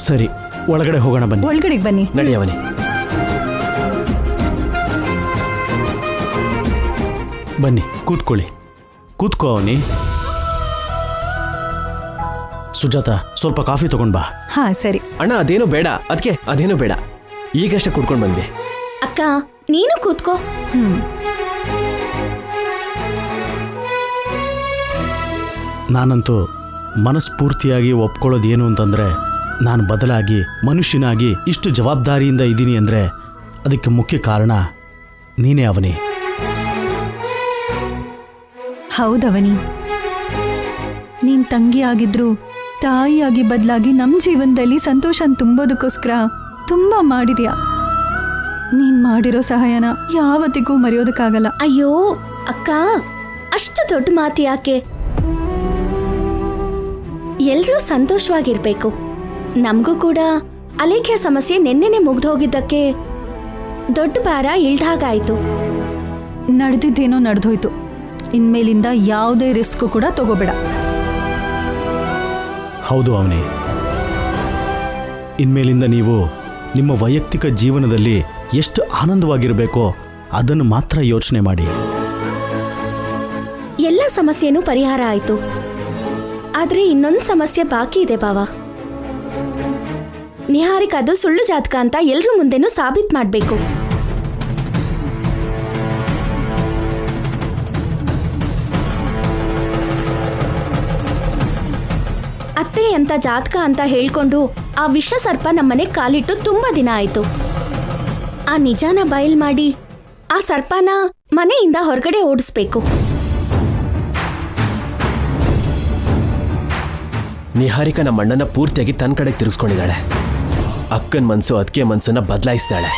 ಸರಿ, ಒಳಗಡೆ ಹೋಗೋಣ ಬನ್ನಿ. ಒಳಗಡೆಗೆ ಬನ್ನಿ. ನಡಿ ಅವನಿ. ಬನ್ನಿ, ಕೂತ್ಕೊಳ್ಳಿ. ಕೂತ್ಕೋ ಅವನಿ. ಸುಜಾತ, ಸ್ವಲ್ಪ ಕಾಫಿ ತಗೊಂಡ್ ಬಾ. ಹಾ ಸರಿ. ಅಣ್ಣ ಅದೇನೋ ಬೇಡ, ಅದಕ್ಕೆ ಅದೇನೋ ಬೇಡ, ಈಗಷ್ಟೇ ಕುಡ್ಕೊಂಡು ಬಂದೆ. ಅಕ್ಕ ನೀನು ಕೂತ್ಕೋ. ನಾನಂತೂ ಮನಸ್ಫೂರ್ತಿಯಾಗಿ ಒಪ್ಕೊಳ್ಳೋದೇನು ಅಂತಂದರೆ, ನಾನು ಬದಲಾಗಿ ಮನುಷ್ಯನಾಗಿ ಇಷ್ಟು ಜವಾಬ್ದಾರಿಯಿಂದ ಇದ್ದೀನಿ ಅಂದರೆ ಅದಕ್ಕೆ ಮುಖ್ಯ ಕಾರಣ ನೀನೇ ಅವನಿ. ಹೌದವನಿ, ನೀನ್ ತಂಗಿ ಆಗಿದ್ರು ತಾಯಿಯಾಗಿ ಬದಲಾಗಿ ನಮ್ಮ ಜೀವನದಲ್ಲಿ ಸಂತೋಷ ತುಂಬೋದಕ್ಕೋಸ್ಕರ ತುಂಬಾ ಮಾಡಿದ್ಯಾ. ನೀನ್ ಮಾಡಿರೋ ಸಹಾಯನ ಯಾವತ್ತಿಗೂ ಮರೆಯೋದಕ್ಕಾಗಲ್ಲ. ಅಯ್ಯೋ ಅಕ್ಕ, ಅಷ್ಟು ದೊಡ್ಡ ಮಾತು ಯಾಕೆ? ಎಲ್ರೂ ಸಂತೋಷವಾಗಿರ್ಬೇಕು. ನಮಗೂ ಕೂಡ ಅಲೇಖ್ಯ ಸಮಸ್ಯೆ ನೆನ್ನೆನೆ ಮುಗ್ದು ಹೋಗಿದ್ದಕ್ಕೆ ದೊಡ್ಡ ಭಾರ ಇಳ್ದಾಗಾಯ್ತು. ನಡೆದಿದ್ದೇನೋ ನಡೆದೋಯ್ತು. ಇನ್ಮೇಲಿಂದ ಯಾವುದೇ ರಿಸ್ಕ್ ಕೂಡ ತಗೋಬೇಡ. ಹೌದು ಅವನಿ, ಇನ್ಮೇಲಿಂದ ನೀವು ನಿಮ್ಮ ವೈಯಕ್ತಿಕ ಜೀವನದಲ್ಲಿ ಎಷ್ಟು ಆನಂದವಾಗಿರಬೇಕೋ ಅದನ್ನು ಮಾತ್ರ ಯೋಚನೆ ಮಾಡಿ. ಎಲ್ಲ ಸಮಸ್ಯೆನೂ ಪರಿಹಾರ ಆಯ್ತು, ಆದ್ರೆ ಇನ್ನೊಂದು ಸಮಸ್ಯೆ ಬಾಕಿ ಇದೆ ಬಾವ. ನಿಹಾರಿಕ್ ಅದು ಸುಳ್ಳು ಜಾತಕ ಅಂತ ಎಲ್ರೂ ಮುಂದೆನೂ ಸಾಬೀತ್ ಮಾಡ್ಬೇಕು. ಅತ್ತೆ ಅಂತ ಜಾತಕ ಅಂತ ಹೇಳ್ಕೊಂಡು ಆ ವಿಷ ಸರ್ಪ ನಮ್ಮನೆ ಕಾಲಿಟ್ಟು ತುಂಬಾ ದಿನ ಆಯ್ತು. ಆ ನಿಜಾನ ಬಯಲ್ ಮಾಡಿ ಆ ಸರ್ಪನ ಮನೆಯಿಂದ ಹೊರಗಡೆ ಓಡಿಸ್ಬೇಕು. ನಿಹಾರಿಕ ನಮ್ಮ ಅಣ್ಣನ ಪೂರ್ತಿಯಾಗಿ ತನ್ನ ಕಡೆಗೆ ತಿರುಗಿಸ್ಕೊಂಡಿದ್ದಾಳೆ. ಅಕ್ಕನ ಮನಸ್ಸು ಅದಕ್ಕೆ ಮನಸ್ಸನ್ನ ಬದಲಾಯಿಸ್ತಾಳೆ.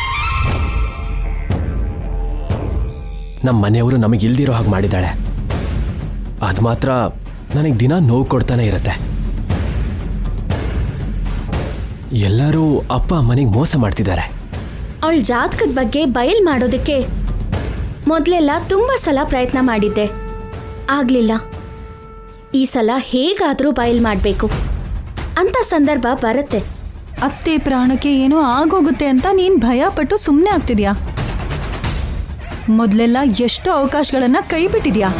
ನಮ್ಮ ಮನೆಯವರು ನಮಗೆ ಇಲ್ದಿರೋ ಹಾಗೆ ಮಾಡಿದ್ದಾಳೆ. ಅದು ಮಾತ್ರ ನನಗೆ ದಿನ ನೋವು ಕೊಡ್ತಾನೆ ಇರುತ್ತೆ. ಎಲ್ಲರೂ ಅಪ್ಪ ಅಮ್ಮನಿಗೆ ಮೋಸ ಮಾಡ್ತಿದ್ದಾರೆ. ಅವಳ ಜಾತಕದ ಬಗ್ಗೆ ಬಯಲ್ ಮಾಡೋದಕ್ಕೆ ಮೊದಲೆಲ್ಲ ತುಂಬಾ ಸಲ ಪ್ರಯತ್ನ ಮಾಡಿದ್ದೆ, ಆಗ್ಲಿಲ್ಲ. ಈ ಸಲ ಹೇಗಾದ್ರೂ ಬಯಲ್ ಮಾಡಬೇಕು ಅಂತ ಸಂದರ್ಭ ಬರುತ್ತೆ. ಅತ್ತೆ ಪ್ರಾಣಕ್ಕೆ ಏನೋ ಆಗೋಗುತ್ತೆ ಅಂತ ನೀನ್ ಭಯ ಪಟ್ಟು ಸುಮ್ಮನೆ ಆಗ್ತಿದ್ಯಾ? ಮೊದಲೆಲ್ಲ ಎಷ್ಟೋ ಅವಕಾಶಗಳನ್ನ ಕೈ ಬಿಟ್ಟಿದ್ಯಾ.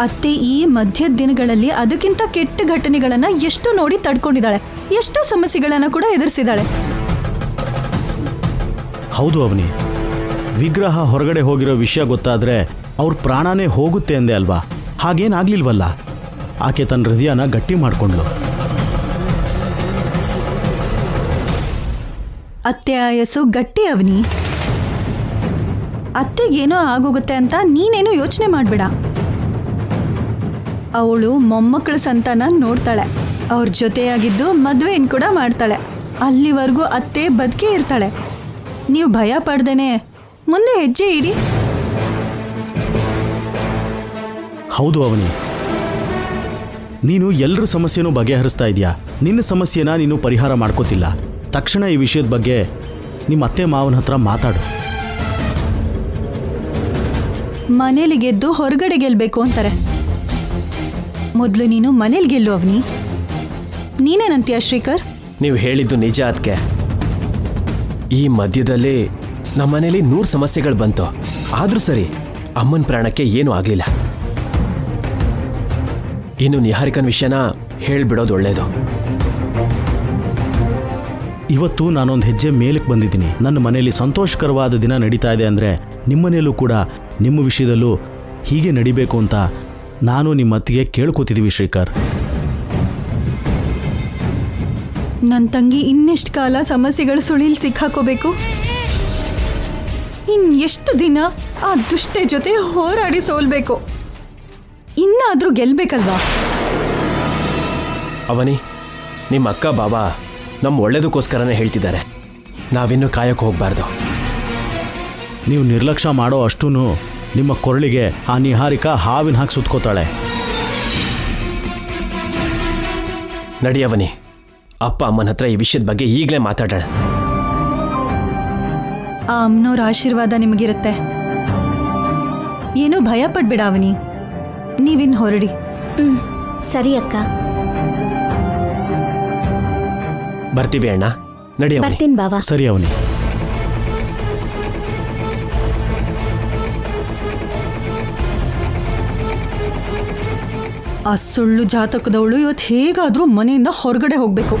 ಅತ್ತೆ ಈ ಮಧ್ಯದ ದಿನಗಳಲ್ಲಿ ಅದಕ್ಕಿಂತ ಕೆಟ್ಟ ಘಟನೆಗಳನ್ನ ಎಷ್ಟು ನೋಡಿ ತಡ್ಕೊಂಡಿದ್ದಾಳೆ, ಎಷ್ಟೋ ಸಮಸ್ಯೆಗಳನ್ನ ಕೂಡ ಎದುರಿಸಿದಾಳೆ. ಹೌದು ಅವನಿ, ವಿಗ್ರಹ ಹೊರಗಡೆ ಹೋಗಿರೋ ವಿಷಯ ಗೊತ್ತಾದ್ರೆ ಅವ್ರ ಪ್ರಾಣನೇ ಹೋಗುತ್ತೆ ಅಂದೆ ಅಲ್ವಾ? ಹಾಗೇನಾಗ್ಲಿಲ್ವಲ್ಲ. ಆಕೆ ತನ್ನ ಹೃದಯನ ಗಟ್ಟಿ ಮಾಡಿಕೊಂಡ್ಲು. ಅತ್ತೆ ಆಯಸ್ಸು ಗಟ್ಟಿ ಅವನಿ. ಅತ್ತೆಗೇನೋ ಆಗೋಗುತ್ತೆ ಅಂತ ನೀನೇನು ಯೋಚನೆ ಮಾಡಬೇಡ. ಅವಳು ಮೊಮ್ಮಕ್ಕಳ ಸಂತಾನ ನೋಡ್ತಾಳೆ, ಅವ್ರ ಜೊತೆಯಾಗಿದ್ದು ಮದುವೆಯನ್ನು ಕೂಡ ಮಾಡ್ತಾಳೆ. ಅಲ್ಲಿವರೆಗೂ ಅತ್ತೆ ಬದುಕೇ ಇರ್ತಾಳೆ. ನೀವು ಭಯ ಪಡ್ದೇನೆ ಮುಂದೆ ಹೆಜ್ಜೆ ಇಡಿ. ಹೌದು ಅವನಿ, ನೀನು ಎಲ್ಲರ ಸಮಸ್ಯೆನೂ ಬಗೆಹರಿಸ್ತಾ ಇದೆಯಾ. ನಿನ್ನ ಸಮಸ್ಯೆನ ನೀನು ಪರಿಹಾರ ಮಾಡ್ಕೋತಿಲ್ಲ. ತಕ್ಷಣ ಈ ವಿಷಯದ ಬಗ್ಗೆ ನಿಮ್ಮ ಅತ್ತೆ ಮಾವನ ಹತ್ರ ಮಾತಾಡು. ಮನೇಲಿ ಗೆದ್ದು ಹೊರಗಡೆ ಗೆಲ್ಬೇಕು ಅಂತಾರೆ. ಮೊದಲು ನೀನು ಮನೇಲಿ ಗೆಲ್ಲು ಅವನಿ. ನೀನೇನಂತೀಯ ಶ್ರೀಕರ್? ನೀವು ಹೇಳಿದ್ದು ನಿಜ. ಅದಕ್ಕೆ ಈ ಮಧ್ಯದಲ್ಲಿ ನಮ್ಮ ಮನೇಲಿ 100 ಸಮಸ್ಯೆಗಳು ಬಂತು. ಆದರೂ ಸರಿ, ಅಮ್ಮನ ಪ್ರಾಣಕ್ಕೆ ಏನೂ ಆಗಲಿಲ್ಲ. ಇನ್ನು ನಿಹಾರಿಕನ್ ವಿಷಯನ ಹೇಳ್ಬಿಡೋದು ಒಳ್ಳೆಯದು. ಇವತ್ತು ನಾನೊಂದು ಹೆಜ್ಜೆ ಮೇಲಕ್ಕೆ ಬಂದಿದ್ದೀನಿ. ನನ್ನ ಮನೆಯಲ್ಲಿ ಸಂತೋಷಕರವಾದ ದಿನ ನಡೀತಾ ಇದೆ ಅಂದರೆ ನಿಮ್ಮನೆಯಲ್ಲೂ ಕೂಡ ನಿಮ್ಮ ವಿಷಯದಲ್ಲೂ ಹೀಗೆ ನಡಿಬೇಕು ಅಂತ ನಾನು ನಿಮ್ಮ ಅತ್ತಿಗೆ ಕೇಳ್ಕೊತಿದ್ದೀವಿ ಶ್ರೀಕರ್. ನನ್ನ ತಂಗಿ ಇನ್ನೆಷ್ಟು ಕಾಲ ಸಮಸ್ಯೆಗಳು ಸುಳಿಲ್ ಸಿಕ್ಕಾಕೋಬೇಕು? ಇನ್ನೆಷ್ಟು ದಿನ ಆ ದುಷ್ಟೆ ಜೊತೆ ಹೋರಾಡಿ ಸೋಲ್ಬೇಕು? ಇನ್ನಾದ್ರೂ ಗೆಲ್ಬೇಕಲ್ವಾ? ಅವನಿ, ನಿಮ್ಮ ಅಕ್ಕ ಬಾಬಾ ನಮ್ಮ ಒಳ್ಳೇದಕ್ಕೋಸ್ಕರನೇ ಹೇಳ್ತಿದ್ದಾರೆ. ನಾವಿನ್ನೂ ಕಾಯಕ್ಕೆ ಹೋಗಬಾರ್ದು. ನೀವು ನಿರ್ಲಕ್ಷ್ಯ ಮಾಡೋ ಅಷ್ಟೂ ನಿಮ್ಮ ಕೊರಳಿಗೆ ಆ ನಿಹಾರಿಕ ಹಾವಿನ ಹಾಕಿ ಸುತ್ಕೋತಾಳೆ. ನಡಿಯವನಿ, ಅಪ್ಪ ಅಮ್ಮನ ಹತ್ರ ಈ ವಿಷಯದ ಬಗ್ಗೆ ಈಗಲೇ ಮಾತಾಡೋಣ. ಆ ಅಮ್ಮನವ್ರ ಆಶೀರ್ವಾದ ನಿಮಗಿರುತ್ತೆ. ಏನೂ ಭಯ ಪಡ್ಬೇಡ ಅವನಿ. ನೀವಿನ್ ಹೊರಡಿ. ಸರಿ ಅಕ್ಕ. ಬರ್ತೀವಿ ಅಣ್ಣ, ನಡಿ ಅವನಿ. ಬರ್ತೀನಿ ಬಾವಾ. ಸರಿ ಅವನಿ. ಆ ಸುಳ್ಳು ಜಾತಕದವಳು ಇವತ್ತು ಹೇಗಾದ್ರೂ ಮನೆಯಿಂದ ಹೊರಗಡೆ ಹೋಗ್ಬೇಕು.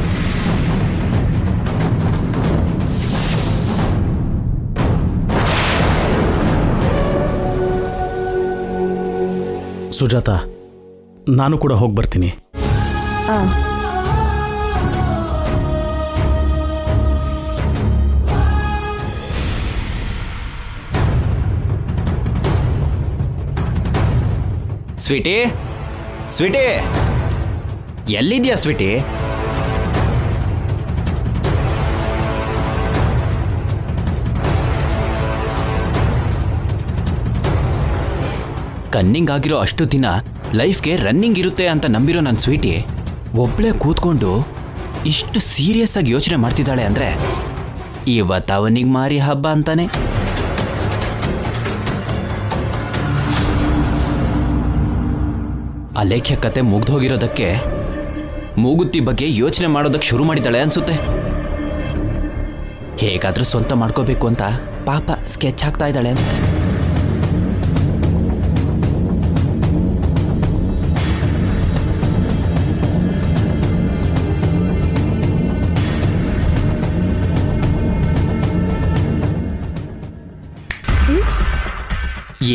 ಸುಜಾತ, ನಾನು ಕೂಡ ಹೋಗಿ ಬರ್ತೀನಿ. ಆ, ಸ್ವೀಟಿ, ಸ್ವೀಟಿ, ಎಲ್ಲಿದ್ಯಾ ಸ್ವೀಟಿ? ಕನ್ನಿಂಗ್ ಆಗಿರೋ ಅಷ್ಟು ದಿನ ಲೈಫ್ಗೆ ರನ್ನಿಂಗ್ ಇರುತ್ತೆ ಅಂತ ನಂಬಿರೋ ನನ್ನ ಸ್ವೀಟಿ ಒಬ್ಳೆ ಕೂತ್ಕೊಂಡು ಇಷ್ಟು ಸೀರಿಯಸ್ ಆಗಿ ಯೋಚನೆ ಮಾಡ್ತಿದ್ದಾಳೆ ಅಂದ್ರೆ ಇವತ್ತು ಅವನಿಗೆ ಮಾರಿ ಹಬ್ಬ ಅಂತಾನೆ. ಅಲೇಖ್ಯ ಕತೆ ಮುಗ್ದೋಗಿರೋದಕ್ಕೆ ಮೂಗುತ್ತಿ ಬಗ್ಗೆ ಯೋಚನೆ ಮಾಡೋದಕ್ಕೆ ಶುರು ಮಾಡಿದ್ದಾಳೆ ಅನ್ಸುತ್ತೆ. ಹೇಗಾದ್ರೂ ಸ್ವಂತ ಮಾಡ್ಕೋಬೇಕು ಅಂತ ಪಾಪ ಸ್ಕೆಚ್ ಹಾಕ್ತಾ ಇದ್ದಾಳೆ ಅಂತ.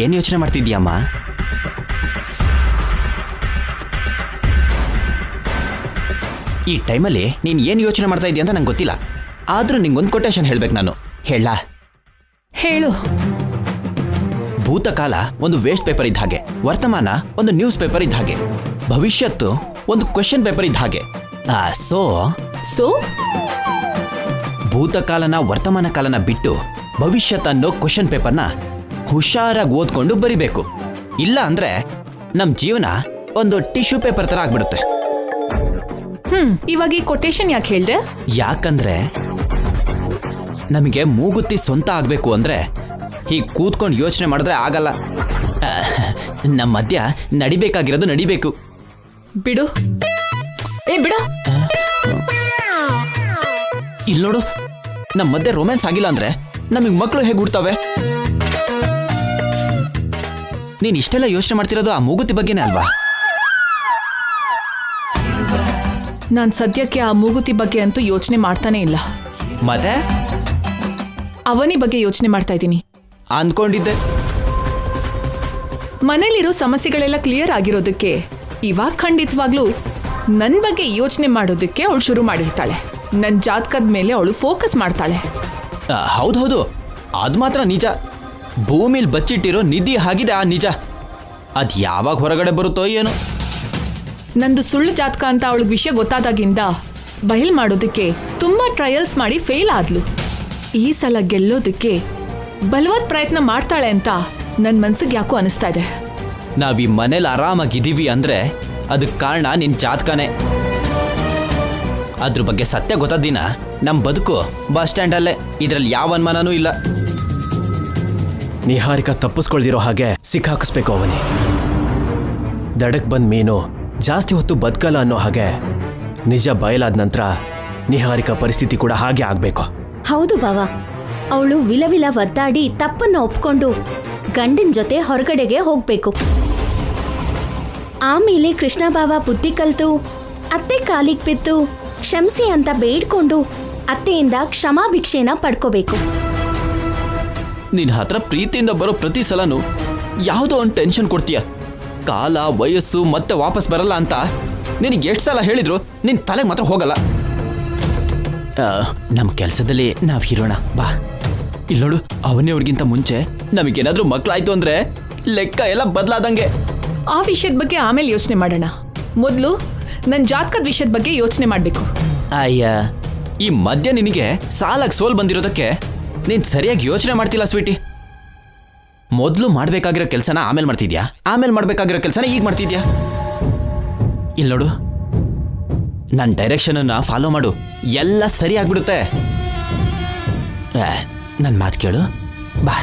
ಏನ್ ಯೋಚನೆ ಮಾಡ್ತಿದ್ಯಮ್ಮ? ಈ ಟೈಮಲ್ಲಿ ನೀನು ಏನು ಯೋಚನೆ ಮಾಡ್ತಾ ಇದೀಯ ಅಂತ ನಂಗೆ ಗೊತ್ತಿಲ್ಲ. ಆದ್ರೂ ನಿಂಗೊಂದು ಕೊಟೇಶನ್ ಹೇಳ್ಬೇಕು ನಾನು. ಹೇಳಾ? ಹೇಳು. ಭೂತಕಾಲ ಒಂದು ವೇಸ್ಟ್ ಪೇಪರ್ ಇದ್ದ ಹಾಗೆ, ವರ್ತಮಾನ ಒಂದು ನ್ಯೂಸ್ ಪೇಪರ್ ಇದ್ದ ಹಾಗೆ, ಭವಿಷ್ಯತ್ತು ಒಂದು ಕ್ವೆಶ್ಚನ್ ಪೇಪರ್ ಇದ್ದ ಹಾಗೆ. ಸೊ ಭೂತಕಾಲನ ವರ್ತಮಾನ ಕಾಲನ ಬಿಟ್ಟು ಭವಿಷ್ಯತ್ ಅನ್ನೋ ಕ್ವೆಶ್ಚನ್ ಪೇಪರ್ನ ಹುಷಾರಾಗಿ ಓದ್ಕೊಂಡು ಬರಿಬೇಕು. ಇಲ್ಲ ಅಂದ್ರೆ ನಮ್ಮ ಜೀವನ ಒಂದು ಟಿಶ್ಯೂ ಪೇಪರ್ ತರ ಆಗ್ಬಿಡುತ್ತೆ. ಇವಾಗ ಈ ಕೊಟೇಶನ್ ಯಾಕೆ ಹೇಳ್ದೆ? ಯಾಕಂದ್ರೆ ನಮಗೆ ಮೂಗುತ್ತಿ ಸ್ವಂತ ಆಗ್ಬೇಕು ಅಂದ್ರೆ ಹೀಗೆ ಕೂತ್ಕೊಂಡು ಯೋಚನೆ ಮಾಡಿದ್ರೆ ಆಗಲ್ಲ. ನಮ್ಮ ಮಧ್ಯ ನಡಿಬೇಕಾಗಿರೋದು ನಡಿಬೇಕು. ಬಿಡು. ಬಿಡು. ಇಲ್ಲಿ ನೋಡು, ನಮ್ಮ ಮಧ್ಯೆ ರೊಮ್ಯಾನ್ಸ್ ಆಗಿಲ್ಲ ಅಂದ್ರೆ ನಮಗೆ ಮಕ್ಕಳು ಹೇಗೆ ಹುಡ್ತವೆ? ನೀನ್ ಇಷ್ಟೆಲ್ಲ ಯೋಚನೆ ಮಾಡ್ತಿರೋದು ಆ ಮೂಗುತಿ ಬಗ್ಗೆನೇ ಅಲ್ವಾ? ನಾನ್ ಸದ್ಯಕ್ಕೆ ಆ ಮೂಗುತಿ ಬಗ್ಗೆ ಅಂತೂ ಯೋಚನೆ ಮಾಡ್ತಾನೆ ಇಲ್ಲ. ಮತ್ತೆ ಅವನಿ ಬಗ್ಗೆ ಯೋಚನೆ ಮಾಡ್ತಾ ಇದ್ದೀನಿ. ಅಂದ್ಕೊಂಡಿದ್ದೆ. ಮನೇಲಿರೋ ಸಮಸ್ಯೆಗಳೆಲ್ಲ ಕ್ಲಿಯರ್ ಆಗಿರೋದಕ್ಕೆ ಇವಾಗ ಖಂಡಿತವಾಗ್ಲೂ ನನ್ನ ಬಗ್ಗೆ ಯೋಚನೆ ಮಾಡೋದಕ್ಕೆ ಅವಳು ಶುರು ಮಾಡಿರ್ತಾಳೆ. ನನ್ನ ಜಾತಕದ ಮೇಲೆ ಅವಳು ಫೋಕಸ್ ಮಾಡ್ತಾಳೆ. ಹೌದೌದು, ಅದು ಮಾತ್ರ ನಿಜ. ಭೂಮಿಲಿ ಬಚ್ಚಿಟ್ಟಿರೋ ನಿಧಿ ಆಗಿದೆ ಆ ನಿಜ. ಅದ್ ಯಾವಾಗ ಹೊರಗಡೆ ಬರುತ್ತೋ ಏನೋ. ನಂದು ಸುಳ್ಳು ಜಾತಕ ಅಂತ ಅವಳಿಗೆ ವಿಷಯ ಗೊತ್ತಾದಾಗಿಂದ ಬಯಲ್ ಮಾಡೋದಕ್ಕೆ ತುಂಬಾ ಟ್ರಯಲ್ಸ್ ಮಾಡಿ ಫೇಲ್ ಆದ್ಲು. ಈ ಸಲ ಗೆಲ್ಲೋದಕ್ಕೆ ಬಲವಾದ ಪ್ರಯತ್ನ ಮಾಡ್ತಾಳೆ ಅಂತ ನನ್ನ ಮನ್ಸಿಗೆ ಯಾಕೋ ಅನಿಸ್ತಾ ಇದೆ. ನಾವ್ ಈ ಮನೇಲಿ ಆರಾಮಾಗಿದ್ದೀವಿ ಅಂದ್ರೆ ಅದಕ್ಕೆ ಕಾರಣ ನಿನ್ ಜಾತಕನೇ. ಅದ್ರ ಬಗ್ಗೆ ಸತ್ಯ ಗೊತ್ತಾದ ದಿನ ನಮ್ ಬದುಕು ಬಸ್ ಸ್ಟ್ಯಾಂಡ್ ಅಲ್ಲೇ. ಇದ್ರಲ್ಲಿ ಯಾವ ಅನುಮಾನನೂ ಇಲ್ಲ. ನಿಹಾರಿಕಾ ತಪ್ಪಿಸ್ಕೊಳ್ದಿರೋ ಹಾಗೆ ಸಿಕ್ಕಾಕಿಸ್ಬೇಕು ಅವನಿ. ದಡಕ್ ಬಂದ್ ಮೀನು ಜಾಸ್ತಿ ಹೊತ್ತು ಬದುಕಲ್ಲ ಅನ್ನೋ ಹಾಗೆ ನಿಜ ಬಯಲಾದ ನಂತರ ನಿಹಾರಿಕಾ ಪರಿಸ್ಥಿತಿ ಕೂಡ ಹಾಗೆ ಆಗ್ಬೇಕು. ಹೌದು ಬಾವಾ. ಅವಳು ವಿಲವಿಲ ಒದ್ದಾಡಿ ತಪ್ಪನ್ನ ಒಪ್ಕೊಂಡು ಗಂಡಿನ ಜೊತೆ ಹೊರಗಡೆಗೆ ಹೋಗ್ಬೇಕು. ಆಮೇಲೆ ಕೃಷ್ಣ ಬಾವ ಬುದ್ಧಿ ಕಲ್ತು ಅತ್ತೆ ಕಾಲಿಗೆ ಬಿದ್ದು ಕ್ಷಮಿಸಿ ಅಂತ ಬೇಡ್ಕೊಂಡು ಅತ್ತೆಯಿಂದ ಕ್ಷಮಾಭಿಕ್ಷೆನ ಪಡ್ಕೋಬೇಕು. ನಿನ್ ಹತ್ರ ಪ್ರೀತಿಯಿಂದ ಬರೋ ಪ್ರತಿ ಸಲನೂ ಯಾವುದೋ ಒಂದು ಟೆನ್ಷನ್ ಕೊಡ್ತೀಯ. ಕಾಲ ವಯಸ್ಸು ಮತ್ತೆ ವಾಪಸ್ ಬರಲ್ಲ ಅಂತ ನಿನಗೆ ಎಷ್ಟು ಸಲ ಹೇಳಿದ್ರು ನಿನ್ ತಲೆಗೆ ಮಾತ್ರ ಹೋಗಲ್ಲ. ನಮ್ಮ ಕೆಲಸದಲ್ಲಿ ನಾವು ಇರೋಣ ಬಾ. ಇಲ್ಲಿ ನೋಡು, ಅವನಿಯವ್ರಿಗಿಂತ ಮುಂಚೆ ನಮಗೇನಾದ್ರೂ ಮಕ್ಕಳಾಯ್ತು ಅಂದ್ರೆ ಲೆಕ್ಕ ಎಲ್ಲ ಬದಲಾದಂಗೆ. ಆ ವಿಷಯದ ಬಗ್ಗೆ ಆಮೇಲೆ ಯೋಚನೆ ಮಾಡೋಣ. ಮೊದಲು ನನ್ನ ಜಾತಕದ ವಿಷಯದ ಬಗ್ಗೆ ಯೋಚನೆ ಮಾಡಬೇಕು. ಅಯ್ಯ, ಈ ಮಧ್ಯ ನಿನಗೆ ಸಾಲಾಗಿ ಸೋಲ್ ಬಂದಿರೋದಕ್ಕೆ ನೀನ್ ಸರಿಯಾಗಿ ಯೋಚನೆ ಮಾಡ್ತಿಲ್ಲ ಸ್ವೀಟಿ. ಮೊದಲು ಮಾಡ್ಬೇಕಾಗಿರೋ ಕೆಲಸನ ಆಮೇಲೆ ಮಾಡ್ತಿದ್ಯಾ, ಆಮೇಲೆ ಮಾಡ್ಬೇಕಾಗಿರೋ ಕೆಲಸನ ಈಗ ಮಾಡ್ತಿದ್ಯಾ. ಇಲ್ಲಿ ನೋಡು, ನನ್ನ ಡೈರೆಕ್ಷನನ್ನ ಫಾಲೋ ಮಾಡು, ಎಲ್ಲ ಸರಿ ಆಗ್ಬಿಡುತ್ತೆ. ನನ್ನ ಮಾತು ಕೇಳು ಬಾ.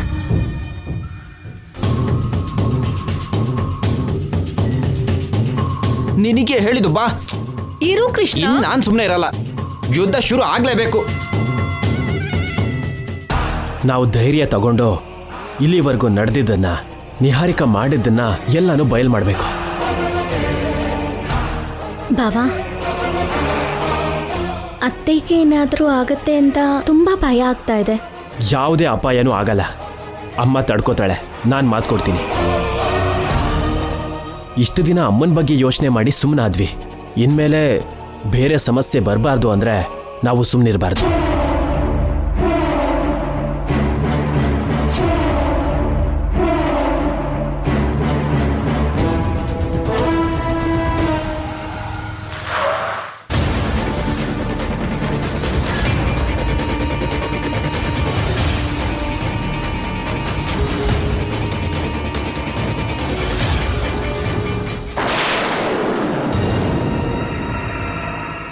ನಿನಗೆ ಹೇಳಿದ್ದು ಬಾ. ಇರು ಕೃಷ್ಣ. ಇನ್ನು ನಾನು ಸುಮ್ಮನೆ ಇರಲ್ಲ. ಯುದ್ಧ ಶುರು ಆಗ್ಲೇಬೇಕು. ನಾವು ಧೈರ್ಯ ತಗೊಂಡು ಇಲ್ಲಿವರೆಗೂ ನಡೆದಿದ್ದನ್ನ, ನಿಹಾರಿಕಾ ಮಾಡಿದ್ದನ್ನ ಎಲ್ಲಾನು ಬಯಲು ಮಾಡಬೇಕು. ಬಾವಾ, ಅತ್ತೆಗೆ ಏನಾದರೂ ಆಗತ್ತೆ ಅಂತ ತುಂಬಾ ಭಯ ಆಗ್ತಾ ಇದೆ. ಯಾವುದೇ ಅಪಾಯನೂ ಆಗಲ್ಲ. ಅಮ್ಮ ತಡ್ಕೋತಾಳೆ, ನಾನು ಮಾತು ಕೊಡ್ತೀನಿ. ಇಷ್ಟು ದಿನ ಅಮ್ಮನ ಬಗ್ಗೆ ಯೋಚನೆ ಮಾಡಿ ಸುಮ್ಮನಾದ್ವಿ. ಇನ್ಮೇಲೆ ಬೇರೆ ಸಮಸ್ಯೆ ಬರಬಾರ್ದು ಅಂದ್ರೆ ನಾವು ಸುಮ್ಮನಿರಬಾರ್ದು.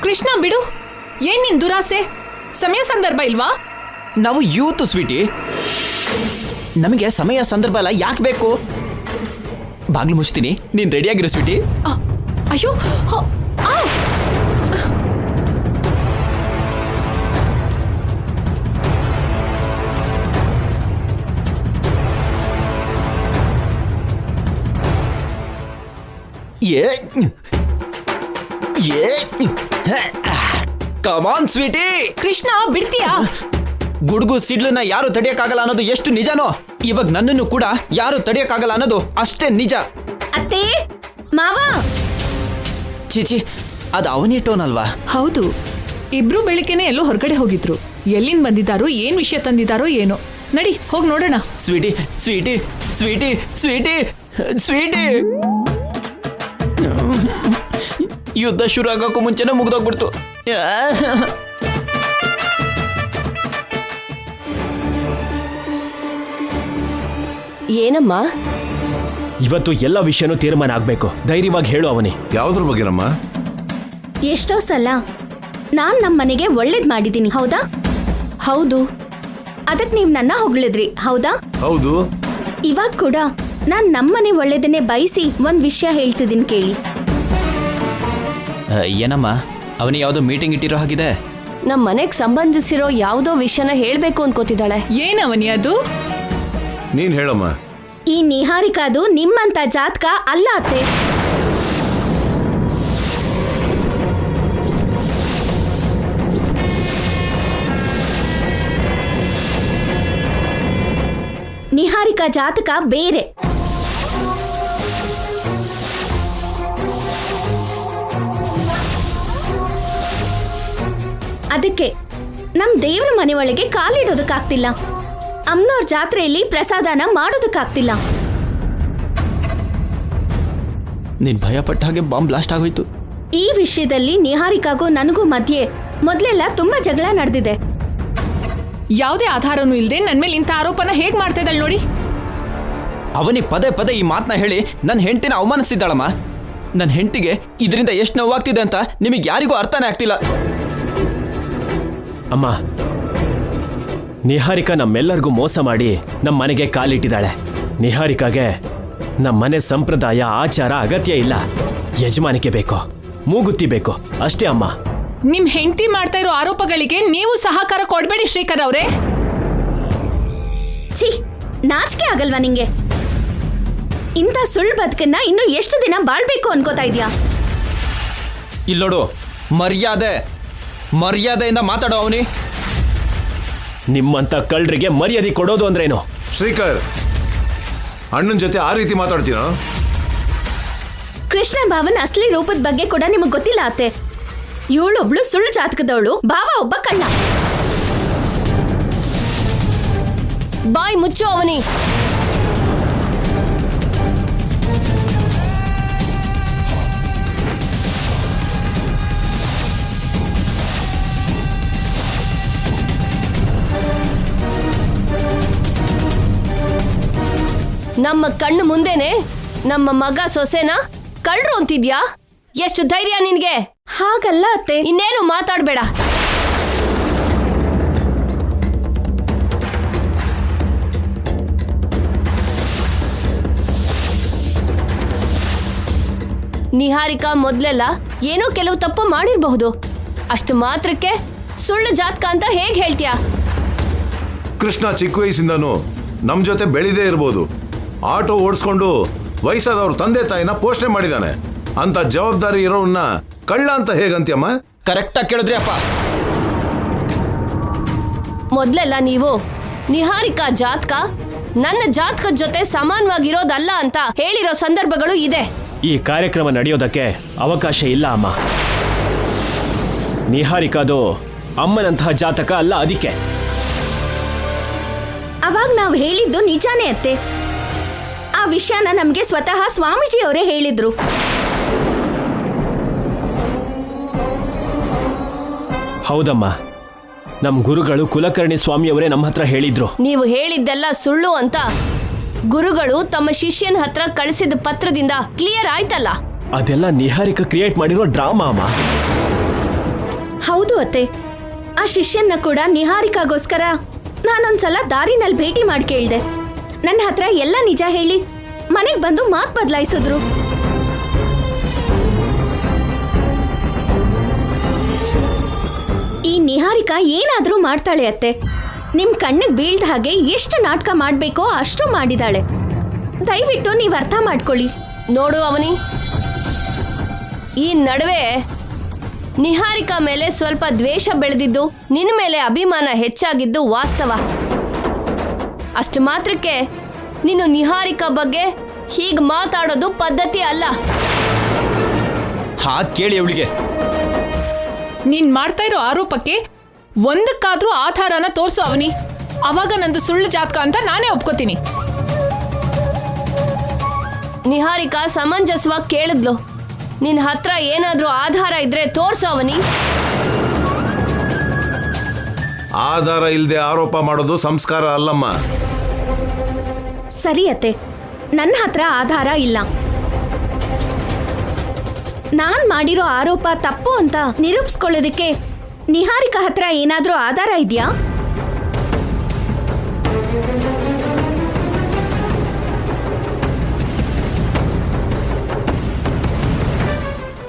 ಕೃಷ್ಣ ಬಿಡು, ಏನ್ ನಿನ್ ದುರಾಸೆ? ಸಮಯ ಸಂದರ್ಭ ಇಲ್ವಾ? ನಾವು ಯೂತ್ ಸ್ವೀಟಿ, ನಮಗೆ ಸಮಯ ಸಂದರ್ಭ ಎಲ್ಲ ಯಾಕೆ ಬೇಕು? ಬಾಗ್ಲು ಮುಚ್ತೀನಿ, ನೀನ್ ರೆಡಿಯಾಗಿರು ಸ್ವೀಟಿ. ಅಯ್ಯೋ, ಆ! ಕಮಾನ್ ಸ್ವೀಟಿ. ಕೃಷ್ಣ ಬಿಡ್ತೀಯಾ? ಗುಡುಗು ಸಿಡ್ಲನ್ನ ಯಾರು ತಡೆಯಕ್ಕಾಗಲ್ಲ ಅನ್ನೋದು ಎಷ್ಟು ನಿಜನೋ, ಇವಾಗ ನನ್ನನ್ನು ಕೂಡ ಯಾರು ತಡೆಯಕ್ಕಾಗಲ್ಲ ಅನ್ನೋದು ಅಷ್ಟೇ ನಿಜ. ಅತ್ತೆ, ಮಾವ, ಚೀಚಿ, ಅದು ಅವನೇ ಟೋನ್ ಅಲ್ವಾ? ಹೌದು, ಇಬ್ರು ಬೆಳಿಗ್ಗೆನೆ ಎಲ್ಲೋ ಹೊರಗಡೆ ಹೋಗಿದ್ರು. ಎಲ್ಲಿಂದ ಬಂದಿದ್ದಾರೋ, ಏನ್ ವಿಷಯ ತಂದಿದ್ದಾರೋ ಏನೋ. ನಡಿ ಹೋಗಿ ನೋಡೋಣ. Sweetie sweetie sweetie sweetie sweetie. ಯುದ್ಧ ಶುರು ಆಗೋಕ್ಕೂ ಮುಂಚೆನೇ ಮುಗ್ದೋಗ್ಬಿಡ್ತು. ಏನಮ್ಮ? ಇವತ್ತು ಎಲ್ಲ ವಿಷಯನೂ ತೀರ್ಮಾನ ಆಗ್ಬೇಕು. ಧೈರ್ಯವಾಗಿ ಹೇಳು ಅವನಿ. ಯಾವ್ದ್ರ ಬಗ್ಗೆನಮ್ಮ? ಎಷ್ಟೋ ಸಲ ನಾನ್ ನಮ್ಮ ಮನೆಗೆ ಒಳ್ಳೇದ್ ಮಾಡಿದ್ದೀನಿ, ಹೌದಾ? ಹೌದು. ಅದಕ್ ನೀವ್ ನನ್ನ ಹೊಗಳಿದ್ರಿ, ಹೌದಾ? ಹೌದು. ಇವಾಗ ಕೂಡ ನಾನ್ ನಮ್ಮನೆ ಒಳ್ಳೇದನ್ನೇ ಬಯಸಿ ಒಂದ್ ವಿಷಯ ಹೇಳ್ತಿದ್ದೀನಿ ಕೇಳಿ. ಏನಮ್ಮ, ಅವನಿಗೆ ಯಾವುದೋ ಮೀಟಿಂಗ್ ಇಟ್ಟಿರೋ ಹಾಗಿದೆ. ನಮ್ಮ ಮನೆಗ್ ಸಂಬಂಧಿಸಿರೋ ಯಾವುದೋ ವಿಷಯನ ಹೇಳ್ಬೇಕು ಅನ್ಕೋತಿದ್ದಾಳೆ. ಏನವನಿ ಅದು? ನೀನ್ ಹೇಳಮ್ಮ. ಈ ನಿಹಾರಿಕಾದು ನಿಮ್ಮಂತ ಜಾತಕ ಅಲ್ಲ ಅತ್ತೆ. ನಿಹಾರಿಕಾ ಜಾತಕ ಬೇರೆ. ಅದಕ್ಕೆ ನಮ್ ದೇವ್ರ ಮನೆ ಒಳಗೆ ಕಾಲಿಡೋದಕ್ಕಾಗ್ತಿಲ್ಲ. ಅಮ್ನೋರ್ ಜಾತ್ರೆಯಲ್ಲಿ ಪ್ರಸಾದನ ಮಾಡೋದಕ್ಕಾಗ್ತಿಲ್ಲ. ನೀನ್ ಭಯ ಪಟ್ಟ ಹಾಗೆ ಬಾಂಬ್ ಬ್ಲಾಸ್ಟ್ ಆಗೋಯ್ತು. ಈ ವಿಷಯದಲ್ಲಿ ನಿಹಾರಿಕಾಗೂ ನನಗೂ ಮಧ್ಯೆ ಮೊದ್ಲೆಲ್ಲ ತುಂಬಾ ಜಗಳ ನಡೆದಿದೆ. ಯಾವುದೇ ಆಧಾರನೂ ಇಲ್ಲದೆ ನನ್ ಮೇಲೆ ಇಂಥ ಆರೋಪನ ಹೇಗ್ ಮಾಡ್ತಾ ಇದ್ದಾಳೆ ನೋಡಿ. ಅವನಿಗೆ ಪದೇ ಪದೇ ಈ ಮಾತನ್ನ ಹೇಳಿ ನನ್ನ ಹೆಂಡತಿನ ಅವಮಾನಿಸ್ತಿದ್ದಾಳಮ್ಮ. ನನ್ನ ಹೆಂಡತಿಗೆ ಇದರಿಂದ ಎಷ್ಟು ನೋವಾಗ್ತಿದೆ ಅಂತ ನಿಮಗೆ ಯಾರಿಗೂ ಅರ್ಥನೇ ಆಗ್ತಿಲ್ಲ. ಅಮ್ಮ, ನಿಹಾರಿಕಾ ನಮ್ಮೆಲ್ಲರಿಗೂ ಮೋಸ ಮಾಡಿ ನಮ್ಮ ಮನೆಗೆ ಕಾಲಿಟ್ಟಿದ್ದಾಳೆ. ನಿಹಾರಿಕಾಗೆ ನಮ್ಮ ಮನೆ ಸಂಪ್ರದಾಯ ಆಚಾರ ಅಗತ್ಯ ಇಲ್ಲ. ಯಜಮಾನಿಕೆ ಬೇಕು, ಮೂಗುತ್ತಿ ಬೇಕು ಅಷ್ಟೇ ಅಮ್ಮ. ನಿಮ್ ಹೆಂಡತಿ ಮಾಡ್ತಾ ಇರೋ ಆರೋಪಗಳಿಗೆ ನೀವು ಸಹಕಾರ ಕೊಡ್ಬೇಡಿ ಶ್ರೀಕರ್ ಅವರೇ. ಛೀ, ನಾಚಿಕೆ ಆಗಲ್ವಾ ನಿಂಗೆ? ಇಂಥ ಸುಳ್ಳು ಬದುಕನ್ನ ಇನ್ನು ಎಷ್ಟು ದಿನ ಬಾಳ್ಬೇಕು ಅನ್ಕೋತಾ ಇದ್ಯಾ? ಇಲ್ಲೋಡು, ಮರ್ಯಾದೆಯಿಂದ ಮಾತಾಡೋ ಅವನಿ. ನಿಮ್ಮಂತ ಕಳ್ಳರಿಗೆ ಮರ್ಯಾದೆ ಕೊಡೋದು ಅಂದ್ರೇನು? ಶ್ರೀಕರ್, ಅಣ್ಣನ ಜೊತೆ ಆ ರೀತಿ ಮಾತಾಡ್ತೀನೋ? ಕೃಷ್ಣ ಭಾವನ ಅಸಲಿ ರೂಪದ ಬಗ್ಗೆ ಕೂಡ ನಿಮಗ್ ಗೊತ್ತಿಲ್ಲ ಅತ್ತೆ. ಇವಳೊಬ್ಳು ಸುಳ್ಳು ಜಾತಕದವಳು, ಭಾವ ಒಬ್ಬ ಕಳ್ಳ. ಬಾಯ್ ಮುಚ್ಚು ಅವನಿ. ನಮ್ಮ ಕಣ್ಣು ಮುಂದೆನೆ ನಮ್ಮ ಮಗ ಸೊಸೆನ ಕಳ್ರು ಅಂತಿದ್ಯಾ? ಎಷ್ಟು ಧೈರ್ಯ ನಿನ್ಗೆ? ಹಾಗಲ್ಲ ಅತ್ತೆ. ಇನ್ನೇನು ಮಾತಾಡ್ಬೇಡ. ನಿಹಾರಿಕಾ ಮೊದ್ಲೆಲ್ಲ ಏನೋ ಕೆಲವು ತಪ್ಪು ಮಾಡಿರಬಹುದು. ಅಷ್ಟು ಮಾತ್ರಕ್ಕೆ ಸುಳ್ಳು ಜಾತಕ ಅಂತ ಹೇಗೆ ಹೇಳ್ತೀಯಾ? ಕೃಷ್ಣ ಚಿಕ್ಕ ವಯಸ್ಸಿಂದನೂ ನಮ್ಮ ಜೊತೆ ಬೆಳೆದೇ ಇರ್ಬೋದು. ಆಟೋ ಓಡಿಸ್ಕೊಂಡು ವಯಸ್ಸಾದವ್ರ ತಂದೆ ತಾಯಿನ ಪೋಷಣೆ ಮಾಡಿದಾನೆ. ಅಂತ ಜವಾಬ್ದಾರಿ ಇರೋನ್ನ ಕಳ್ಳ ಅಂತ ಹೇಗಂತ್ಯಮ್ಮ? ಕರೆಕ್ಟಾಗಿ ಕೇಳಿದ್ರಿ ಅಪ್ಪ. ಮೊದ್ಲೆಲ್ಲ ನೀವು ನಿಹಾರಿಕಾ ಜಾತಕ ನನ್ನ ಜಾತಕದ ಜೊತೆ ಸಮಾನವಾಗಿರೋದಲ್ಲ ಅಂತ ಹೇಳಿರೋ ಸಂದರ್ಭಗಳು ಇದೆ. ಈ ಕಾರ್ಯಕ್ರಮ ನಡೆಯೋದಕ್ಕೆ ಅವಕಾಶ ಇಲ್ಲ ಅಮ್ಮ. ನಿಹಾರಿಕಾದು ಅಮ್ಮನಂತಹ ಜಾತಕ ಅಲ್ಲ, ಅದಕ್ಕೆ. ಅವಾಗ ನಾವು ಹೇಳಿದ್ದು ನಿಜಾನೇ ಅತ್ತೆ. ಆ ವಿಷಯನ ನಮಗೆ ಸ್ವತಃ ಸ್ವಾಮೀಜಿ ಅವರೇ ಹೇಳಿದ್ರು. ಹೌದಮ್ಮ, ನಮ್ಮ ಗುರುಗಳು ಕುಲಕರ್ಣಿ ಸ್ವಾಮಿಯವರೇ ನಮ್ಮ ಹತ್ರ ಹೇಳಿದ್ರು. ನೀವು ಹೇಳಿದ್ದೆಲ್ಲ ಸುಳ್ಳು ಅಂತ ಗುರುಗಳು ತಮ್ಮ ಶಿಷ್ಯನ ಹತ್ರ ಕಳಿಸಿದ ಪತ್ರದಿಂದ ಕ್ಲಿಯರ್ ಆಯ್ತಲ್ಲ. ಅದೆಲ್ಲ ನಿಹಾರಿಕಾ ಕ್ರಿಯೇಟ್ ಮಾಡಿರೋ ಡ್ರಾಮಾ ಅಮ್ಮ. ಹೌದು ಅತ್ತೆ, ಆ ಶಿಷ್ಯನ್ನ ಕೂಡ ನಿಹಾರಿಕಾಗೋಸ್ಕರ ನಾನೊಂದ್ಸಲ ದಾರಿನಲ್ಲಿ ಭೇಟಿ ಮಾಡಿ ಕೇಳಿದೆ. ನನ್ನ ಹತ್ರ ಎಲ್ಲ ನಿಜ ಹೇಳಿ ಮನೆಗೆ ಬಂದು ಮಾತು ಬದಲಾಯಿಸಿದ್ರು. ಈ ನಿಹಾರಿಕಾ ಏನಾದ್ರೂ ಮಾಡ್ತಾಳೆ ಅತ್ತೆ. ನಿಮ್ ಕಣ್ಣಿಗೆ ಬೀಳ್ದ ಹಾಗೆ ಎಷ್ಟು ನಾಟಕ ಮಾಡ್ಬೇಕೋ ಅಷ್ಟು ಮಾಡಿದಾಳೆ. ದಯವಿಟ್ಟು ನೀವು ಅರ್ಥ ಮಾಡ್ಕೊಳ್ಳಿ. ನೋಡು ಅವನಿ, ಈ ನಡುವೆ ನಿಹಾರಿಕಾ ಮೇಲೆ ಸ್ವಲ್ಪ ದ್ವೇಷ ಬೆಳೆದಿದ್ದು, ನಿನ್ನ ಮೇಲೆ ಅಭಿಮಾನ ಹೆಚ್ಚಾಗಿದ್ದು ವಾಸ್ತವ. ಅಷ್ಟು ಮಾತ್ರಕ್ಕೆ ನೀನು ನಿಹಾರಿಕಾ ಬಗ್ಗೆ ಹೀಗೆ ಮಾತಾಡೋದು ಪದ್ಧತಿ ಅಲ್ಲ. ಹಾಗೆ ಕೇಳಿ ಅವಳಿಗೆ. ನೀನ್ ಮಾಡ್ತಾ ಇರೋ ಆರೋಪಕ್ಕೆ ಒಂದಕ್ಕಾದ್ರೂ ಆಧಾರನ ತೋರ್ಸು ಅವನಿ. ಅವಾಗ ನಂದು ಸುಳ್ಳು ಜಾತಕ ಅಂತ ನಾನೇ ಒಪ್ಕೋತೀನಿ. ನಿಹಾರಿಕಾ ಸಮಂಜಸವಾಗಿ ಕೇಳಿದ್ಲು, ನಿನ್ನ ಹತ್ರ ಏನಾದ್ರೂ ಆಧಾರ ಇದ್ರೆ ತೋರ್ಸು ಅವನಿ. ಆಧಾರ ಇಲ್ಲದೆ ಆರೋಪ ಮಾಡೋದು ಸಂಸ್ಕಾರ ಅಲ್ಲಮ್ಮ. ಸರಿ ಅತ್ತೆ, ನನ್ನ ಹತ್ರ ಆಧಾರ ಇಲ್ಲ. ನಾನ್ ಮಾಡಿರೋ ಆರೋಪ ತಪ್ಪು ಅಂತ ನಿರೂಪಿಸ್ಕೊಳ್ಳೋದಕ್ಕೆ ನಿಹಾರಿಕಾ ಹತ್ರ ಏನಾದ್ರೂ ಆಧಾರ ಇದೆಯಾ?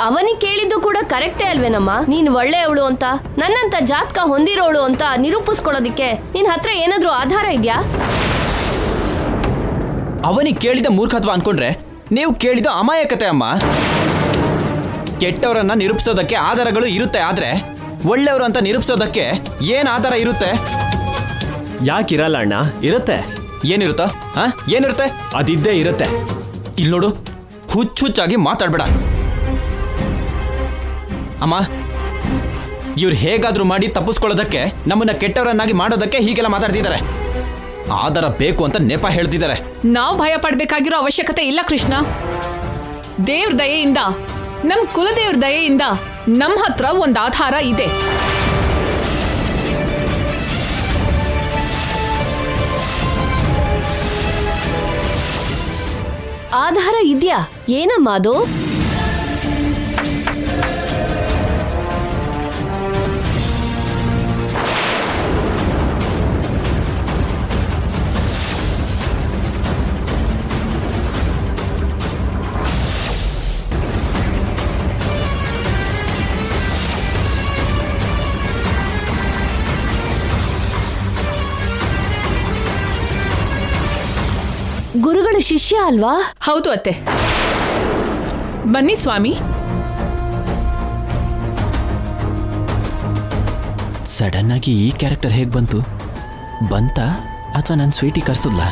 ಅವನಿ ಕೇಳಿದ್ದು ಕೂಡ ಕರೆಕ್ಟೇ ಅಲ್ವೇನಮ್ಮ? ನೀನ್ ಒಳ್ಳೆಯವಳು ಅಂತ, ನನ್ನಂತ ಜಾತಕ ಹೊಂದಿರೋಳು ಅಂತ ನಿರೂಪಿಸ್ಕೊಳ್ಳೋದಿಕ್ಕೆ ನಿನ್ ಹತ್ರ ಏನಾದ್ರೂ ಆಧಾರ ಇದೆಯಾ? ಅವನಿಗೆ ಕೇಳಿದ ಮೂರ್ಖತ್ವ ಅನ್ಕೊಂಡ್ರೆ ನೀವು ಕೇಳಿದ ಅಮಾಯಕತೆ ಅಮ್ಮ. ಕೆಟ್ಟವರನ್ನ ನಿರೂಪಿಸೋದಕ್ಕೆ ಆಧಾರಗಳು ಇರುತ್ತೆ, ಆದ್ರೆ ಒಳ್ಳೆಯವರು ಅಂತ ನಿರೂಪಿಸೋದಕ್ಕೆ ಏನ್ ಆಧಾರ ಇರುತ್ತೆ? ಯಾಕಿರಲ್ಲ ಅಣ್ಣ, ಇರುತ್ತೆ. ಏನಿರುತ್ತಾ? ಏನಿರುತ್ತೆ? ಅದಿದ್ದೇ ಇರುತ್ತೆ. ಇಲ್ಲಿ ನೋಡು, ಹುಚ್ಚಾಗಿ ಮಾತಾಡ್ಬೇಡ ಅಮ್ಮ. ಇವ್ರು ಹೇಗಾದ್ರೂ ಮಾಡಿ ತಪ್ಪಿಸ್ಕೊಳ್ಳೋದಕ್ಕೆ, ನಮ್ಮನ್ನ ಕೆಟ್ಟವರನ್ನಾಗಿ ಮಾಡೋದಕ್ಕೆ ಹೀಗೆಲ್ಲ ಮಾತಾಡ್ತಿದ್ದಾರೆ. ಆಧಾರ ಬೇಕು ಅಂತ ನೆಪ ಹೇಳ್ತಿದ್ದಾರೆ. ನಾವು ಭಯ ಪಡ್ಬೇಕಾಗಿರೋ ಅವಶ್ಯಕತೆ ಇಲ್ಲ ಕೃಷ್ಣ. ದೇವ್ರ ದಯೆಯಿಂದ, ನಮ್ ಕುಲದೇವ್ರ ದಯೆಯಿಂದ ನಮ್ಮ ಹತ್ರ ಒಂದು ಆಧಾರ ಇದೆ. ಆಧಾರ ಇದ್ಯಾ? ಏನಮ್ಮ ಅದು? ಗುರುಗಳ ಶಿಷ್ಯ ಅಲ್ವಾ? ಹೌದು ಅತ್ತೆ. ಬನ್ನಿ ಸ್ವಾಮಿ. ಸಡನ್ ಆಗಿ ಈ ಕ್ಯಾರೆಕ್ಟರ್ ಹೇಗೆ ಬಂತು? ಬಂತಾ ಅಥವಾ ನನ್ನ ಸ್ವೀಟಿ ಕರ್ಸದ್ಲಾ?